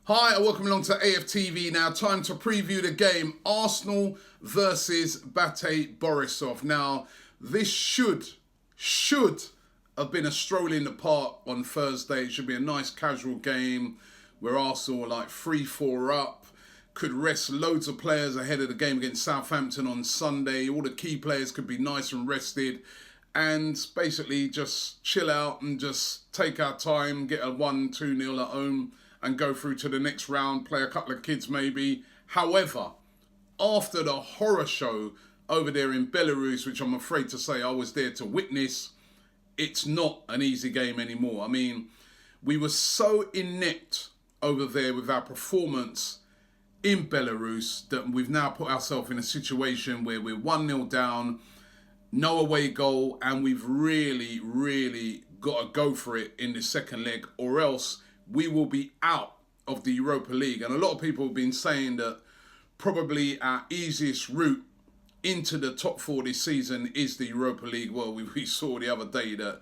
Hi and welcome along to AFTV. Now, time to preview the game Arsenal versus Bate Borisov. Now, this should have been a stroll in the park on Thursday. It should be a nice casual game where Arsenal are like 3-4 up. Could rest loads of players ahead of the game against Southampton on Sunday. All the key players could be nice and rested. And basically just chill out and just take our time, get a 1-2-0 at home and go through to the next round, play a couple of kids maybe. However, after the horror show over there in Belarus, which I'm afraid to say I was there to witness, it's not an easy game anymore. I mean, we were so inept over there with our performance in Belarus that we've now put ourselves in a situation where we're 1-0 down, no away goal, and we've really got to go for it in the second leg, or else we will be out of the Europa League. And a lot of people have been saying that probably our easiest route into the top four this season is the Europa League. Well, we saw the other day that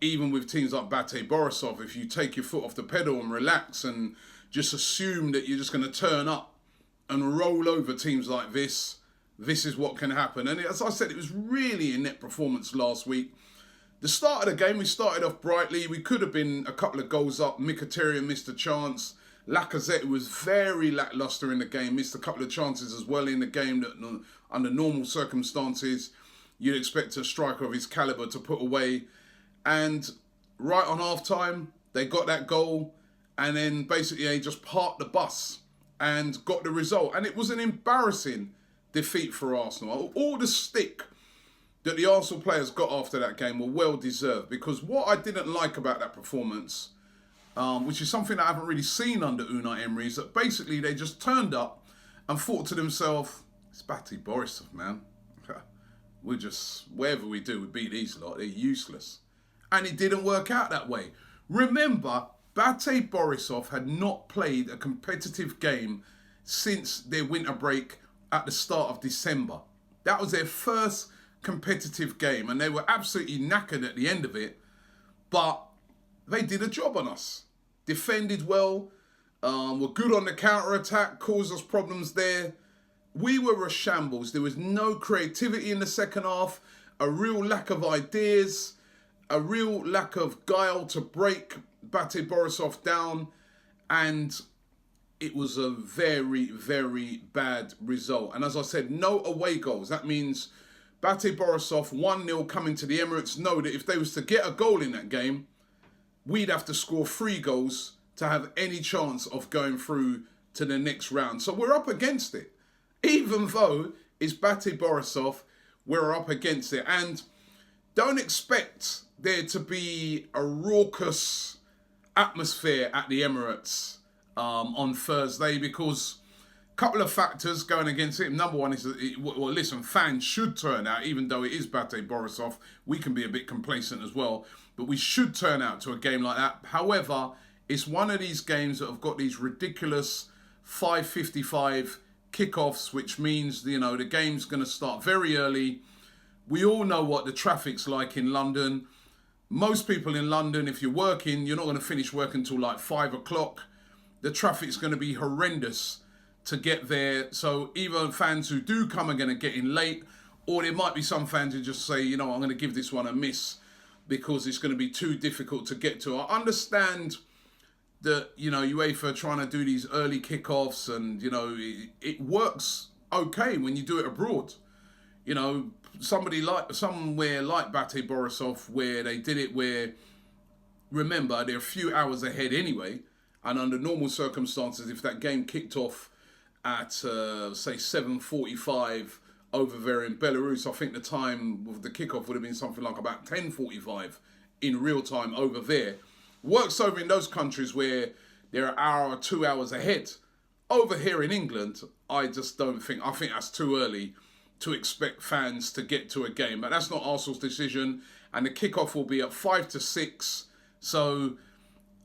even with teams like Bate Borisov, if you take your foot off the pedal and relax and just assume that you're just going to turn up and roll over teams like this is what can happen. And as I said, it was really a net performance last week. The start of the game, we started off brightly. We could have been a couple of goals up. Mkhitaryan missed a chance. Lacazette was very lacklustre in the game, missed a couple of chances as well in the game that under normal circumstances you'd expect a striker of his calibre to put away. And right on half-time, they got that goal and then basically they just parked the bus and got the result. And it was an embarrassing defeat for Arsenal. All the stick that the Arsenal players got after that game were well deserved, because what I didn't like about that performance, which is something I haven't really seen under Unai Emery, is that basically they just turned up and thought to themselves, it's Bate Borisov, man. We're just, whatever we do, we beat these lot, they're useless. And it didn't work out that way. Remember, Bate Borisov had not played a competitive game since their winter break at the start of December. That was their first competitive game and they were absolutely knackered at the end of it, but they did a job on us. Defended well, were good on the counter-attack, caused us problems there. We were a shambles. There was no creativity in the second half, a real lack of ideas, a real lack of guile to break Bate Borisov down, and it was a very bad result. And as I said, no away goals. That means Bate Borisov 1-0 coming to the Emirates know that if they was to get a goal in that game, we'd have to score 3 goals to have any chance of going through to the next round. So we're up against it. Even though it's Bate Borisov, we're up against it. And don't expect there to be a raucous atmosphere at the Emirates on Thursday, because couple of factors going against it. Number one is that, well, listen, fans should turn out, even though it is Bate Borisov. We can be a bit complacent as well, but we should turn out to a game like that. However, it's one of these games that have got these ridiculous 5:55 kickoffs, which means, you know, the game's going to start very early. We all know what the traffic's like in London. Most people in London, if you're working, you're not going to finish work until like 5 o'clock. The traffic's going to be horrendous to get there. So either fans who do come are going to get in late, or there might be some fans who just say, you know, I'm going to give this one a miss because it's going to be too difficult to get to. I understand that, you know, UEFA are trying to do these early kickoffs and, you know, it works okay when you do it abroad. You know, somewhere like Bate Borisov, where they did it where, remember, they're a few hours ahead anyway, and under normal circumstances, if that game kicked off at, say, 7:45 over there in Belarus, I think the time of the kickoff would have been something like about 10:45 in real time over there. Works over in those countries where they're an hour or 2 hours ahead. Over here in England, I just don't think, I think that's too early to expect fans to get to a game. But that's not Arsenal's decision, and the kickoff will be at 5 to 6. So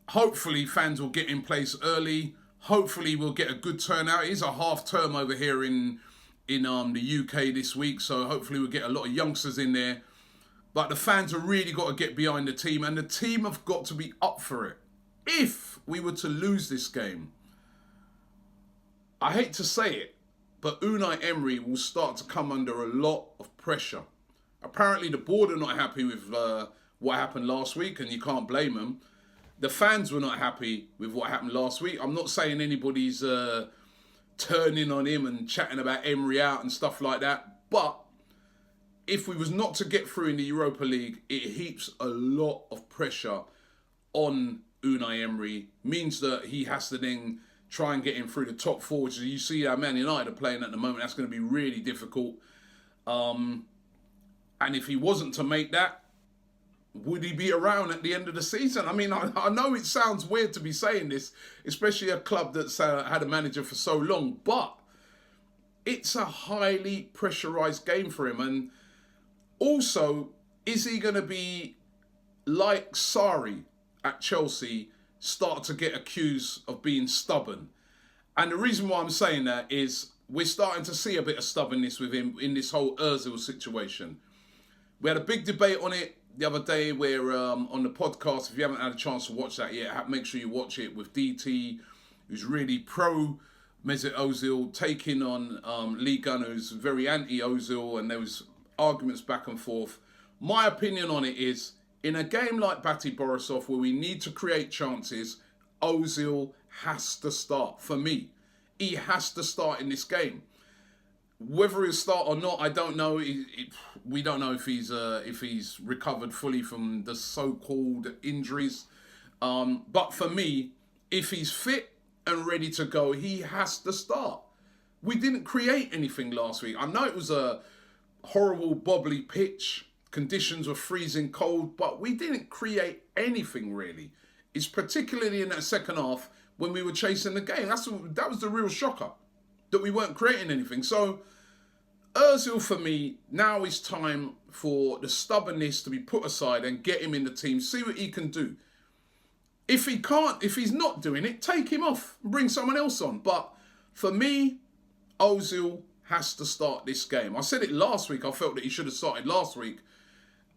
hopefully fans will get in place early. Hopefully we'll get a good turnout. It is a half term over here in the UK this week, so hopefully we'll get a lot of youngsters in there. But the fans have really got to get behind the team, and the team have got to be up for it. If we were to lose this game, I hate to say it, but Unai Emery will start to come under a lot of pressure. Apparently the board are not happy with what happened last week, and you can't blame them. The fans were not happy with what happened last week. I'm not saying anybody's turning on him and chatting about Emery out and stuff like that, but if we was not to get through in the Europa League, it heaps a lot of pressure on Unai Emery. Means that he has to then try and get him through the top four, which you see how Man United are playing at the moment. That's going to be really difficult. And if he wasn't to make that, would he be around at the end of the season? I mean, I know it sounds weird to be saying this, especially a club that's had a manager for so long, but it's a highly pressurised game for him. And also, is he going to be like Sarri at Chelsea, start to get accused of being stubborn? And the reason why I'm saying that is we're starting to see a bit of stubbornness with him in this whole Ozil situation. We had a big debate on it the other day where on the podcast, if you haven't had a chance to watch that yet, make sure you watch it with DT, who's really pro Mesut Ozil, taking on Lee Gunner, who's very anti-Ozil, and there was arguments back and forth. My opinion on it is, in a game like Bate Borisov, where we need to create chances, Ozil has to start. For me, he has to start in this game. Whether he'll start or not, I don't know. We don't know if he's recovered fully from the so-called injuries. But for me, if he's fit and ready to go, he has to start. We didn't create anything last week. I know it was a horrible bobbly pitch. Conditions were freezing cold, but we didn't create anything really. It's particularly in that second half when we were chasing the game. That was the real shocker, that we weren't creating anything. So Ozil, for me, now is time for the stubbornness to be put aside and get him in the team, see what he can do. If he's not doing it, take him off and bring someone else on. But for me, Ozil has to start this game. I said it last week. I felt that he should have started last week.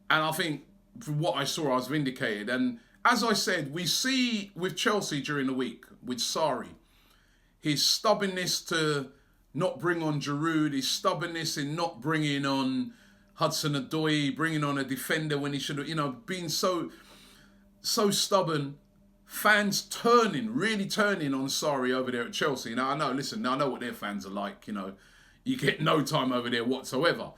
And I think from what I saw, I was vindicated. And as I said, we see with Chelsea during the week, with Sarri, his stubbornness to not bring on Giroud, his stubbornness in not bringing on Hudson-Odoi, bringing on a defender when he should have, been so stubborn. Fans really turning on Sarri over there at Chelsea. Now, I know what their fans are like, You get no time over there whatsoever.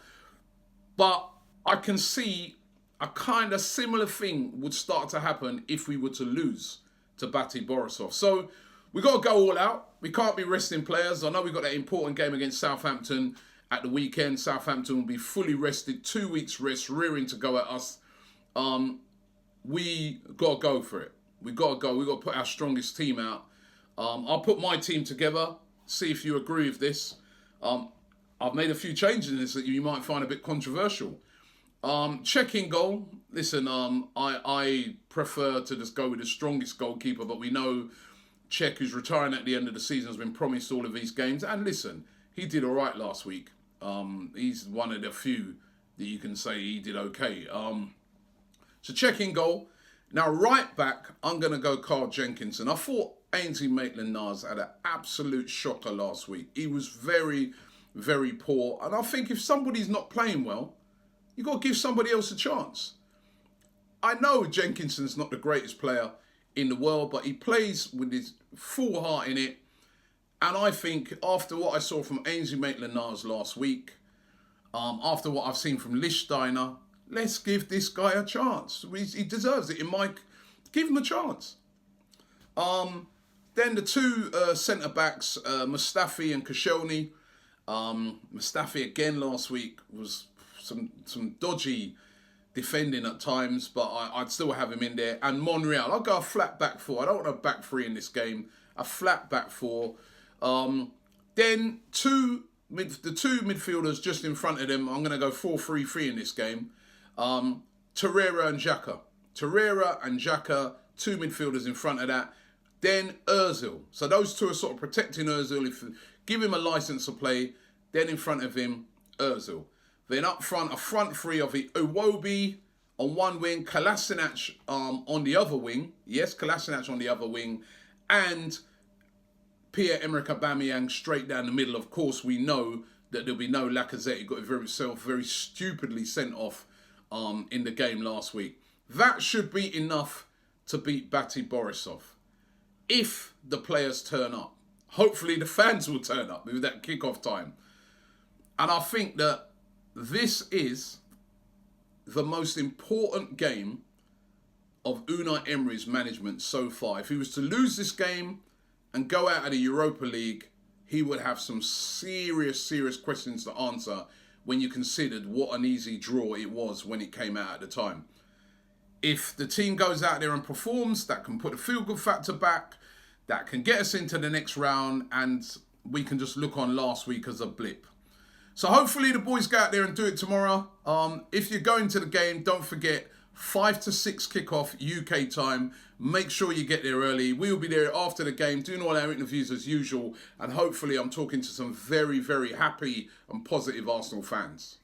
But I can see a kind of similar thing would start to happen if we were to lose to Bate Borisov. So we got to go all out. We can't be resting players. I know we've got that important game against Southampton at the weekend. Southampton will be fully rested, 2 weeks rest, rearing to go at us. We got to go for it. We got to go. We got to put our strongest team out. I'll put my team together, see if you agree with this. I've made a few changes in this that you might find a bit controversial. Checking goal. Listen, I prefer to just go with the strongest goalkeeper, but we know Czech, who's retiring at the end of the season, has been promised all of these games. And listen, he did all right last week. He's one of the few that you can say he did okay. So checking goal. Now, right back, I'm going to go Carl Jenkinson. I thought Ainsley Maitland-Niles had an absolute shocker last week. He was very, very poor. And I think if somebody's not playing well, you've got to give somebody else a chance. I know Jenkinson's not the greatest player in the world, but he plays with his full heart in it. And I think after what I saw from Ainsley Maitland-Niles last week, after what I've seen from Lichtsteiner, let's give this guy a chance. He deserves it. Give him a chance. Then the two centre-backs, Mustafi and Koscielny. Mustafi again last week was some dodgy defending at times, but I'd still have him in there. And Monreal, I'll go a flat back four. I don't want a back three in this game. A flat back four. Then the two midfielders just in front of them. I'm going to go 4-3-3 in this game. Torreira and Xhaka. Torreira and Xhaka, two midfielders in front of that. Then Ozil. So those two are sort of protecting Ozil. If give him a license to play, then in front of him, Ozil. Then up front, a front three of it. Iwobi on one wing, Kolasinac on the other wing. Yes, Kolasinac on the other wing. And Pierre-Emerick Aubameyang straight down the middle. Of course, we know that there'll be no Lacazette. He got himself very stupidly sent off in the game last week. That should be enough to beat Bate Borisov. If the players turn up. Hopefully the fans will turn up with that kickoff time. And I think that this is the most important game of Unai Emery's management so far. If he was to lose this game and go out of the Europa League, he would have some serious questions to answer when you considered what an easy draw it was when it came out at the time. If the team goes out there and performs, that can put the feel-good factor back, that can get us into the next round, and we can just look on last week as a blip. So hopefully the boys go out there and do it tomorrow. If you're going to the game, don't forget 5 to 6 kickoff UK time. Make sure you get there early. We'll be there after the game, doing all our interviews as usual. And hopefully I'm talking to some very happy and positive Arsenal fans.